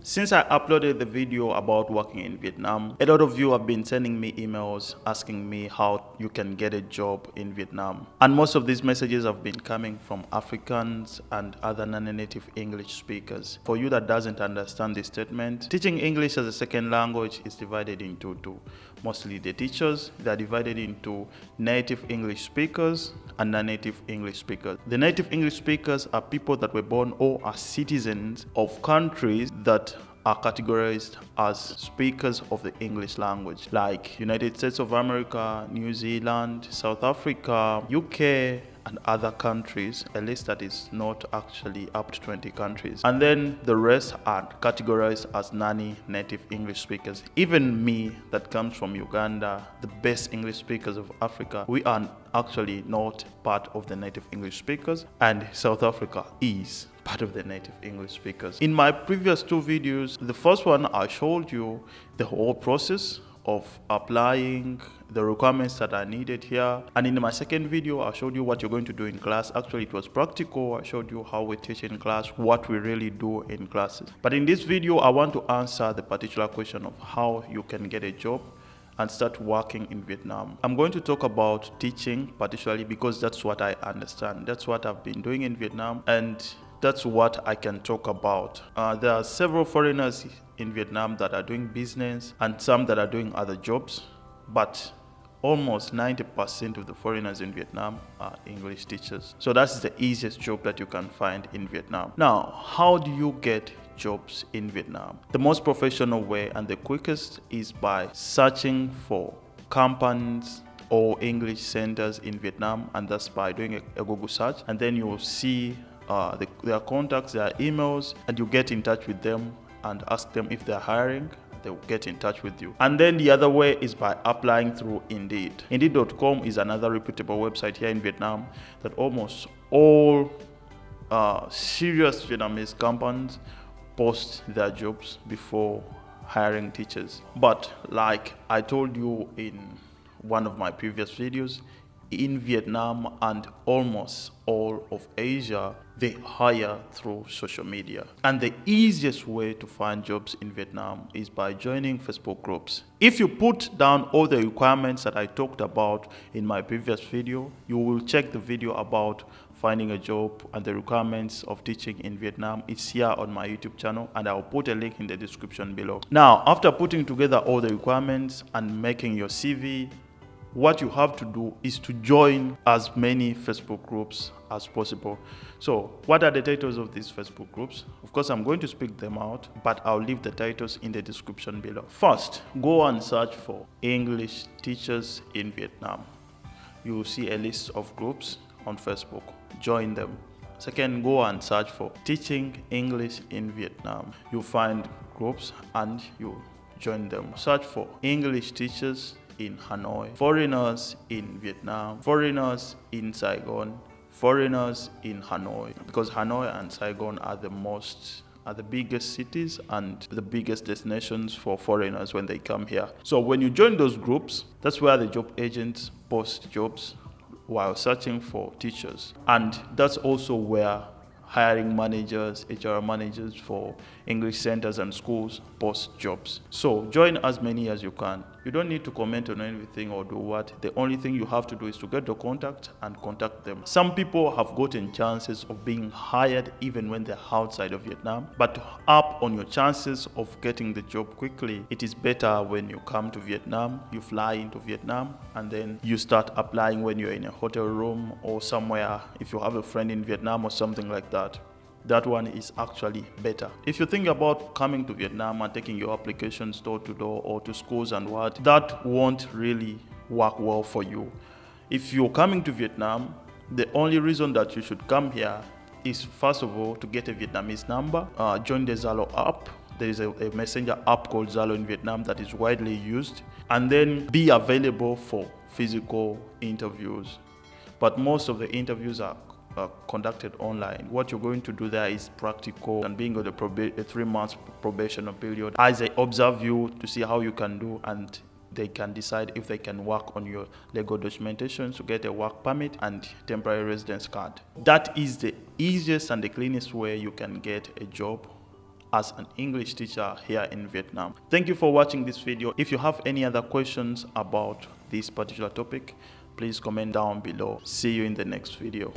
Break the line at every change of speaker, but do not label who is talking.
Since I uploaded the video about working in Vietnam, a lot of you have been sending me emails asking me how you can get a job in Vietnam. And most of these messages have been coming from Africans and other non-native English speakers. For you that doesn't understand this statement, teaching English as a second language is divided into two. Mostly the teachers, they are divided into native English speakers and non-native English speakers. The native English speakers are people that were born or are citizens of countries that are categorized as speakers of the English language, like United States of America, New Zealand, South Africa, UK, and other countries, a list that is not actually up to 20 countries. And then the rest are categorized as non-native English speakers. Even me, that comes from Uganda, the best English speakers of Africa, we are actually not part of the native English speakers, and South Africa is part of the native English speakers. In my previous two videos, the first one I showed you the whole process of applying, the requirements that are needed here, and in my second video I showed you what you're going to do in class. Actually, it was practical. I showed you how we teach in class, what we really do in classes. But in this video I want to answer the particular question of how you can get a job and start working in Vietnam. I'm going to talk about teaching particularly because that's what I understand. That's what I've been doing in Vietnam, and that's what I can talk about. There are several foreigners in Vietnam that are doing business and some that are doing other jobs, but almost 90% of the foreigners in Vietnam are English teachers. So that's the easiest job that you can find in Vietnam. Now, how do you get jobs in Vietnam? The most professional way and the quickest is by searching for companies or English centers in Vietnam, and that's by doing a Google search, and then you will see their contacts, their emails, and you get in touch with them and ask them if they're hiring. They will get in touch with you. And then the other way is by applying through Indeed. Indeed.com is another reputable website here in Vietnam that almost all serious Vietnamese companies post their jobs before hiring teachers. But like I told you in one of my previous videos, in Vietnam and almost all of Asia, they hire through social media. And the easiest way to find jobs in Vietnam is by joining Facebook groups. If you put down all the requirements that I talked about in my previous video, you will check the video about finding a job and the requirements of teaching in Vietnam. It's here on my YouTube channel, and I'll put a link in the description below. Now, after putting together all the requirements and making your CV, what you have to do is to join as many Facebook groups as possible. So what are the titles of these Facebook groups? Of course, I'm going to speak them out, but I'll leave the titles in the description below. First, go and search for English teachers in Vietnam. You will see a list of groups on Facebook. Join them. Second, go and search for Teaching English in Vietnam. You'll find groups and you join them. Search for English teachers in Hanoi, foreigners in Vietnam, foreigners in Saigon, foreigners in Hanoi, because Hanoi and Saigon are the biggest cities and the biggest destinations for foreigners when they come here. So when you join those groups, that's where the job agents post jobs while searching for teachers, and that's also where hiring managers, HR managers for English centers and schools post jobs. So join as many as you can. You don't need to comment on anything or do what. The only thing you have to do is to get the contact and contact them. Some people have gotten chances of being hired even when they're outside of Vietnam. But to up on your chances of getting the job quickly, it is better when you come to Vietnam, you fly into Vietnam, and then you start applying when you're in a hotel room or somewhere, if you have a friend in Vietnam or something like that. That one is actually better. If you think about coming to Vietnam and taking your applications door to door or to schools and what, that won't really work well for you. If you're coming to Vietnam, the only reason that you should come here is, first of all, to get a Vietnamese number. Join the Zalo app. There is a messenger app called Zalo in Vietnam that is widely used. And then be available for physical interviews. But most of the interviews are conducted online. What you're going to do there is practical, and being on a 3-month probation period as they observe you to see how you can do, and they can decide if they can work on your legal documentation to get a work permit and temporary residence card. That is the easiest and the cleanest way you can get a job as an English teacher here in Vietnam. Thank you for watching this video. If you have any other questions about this particular topic, please comment down below. See you in the next video.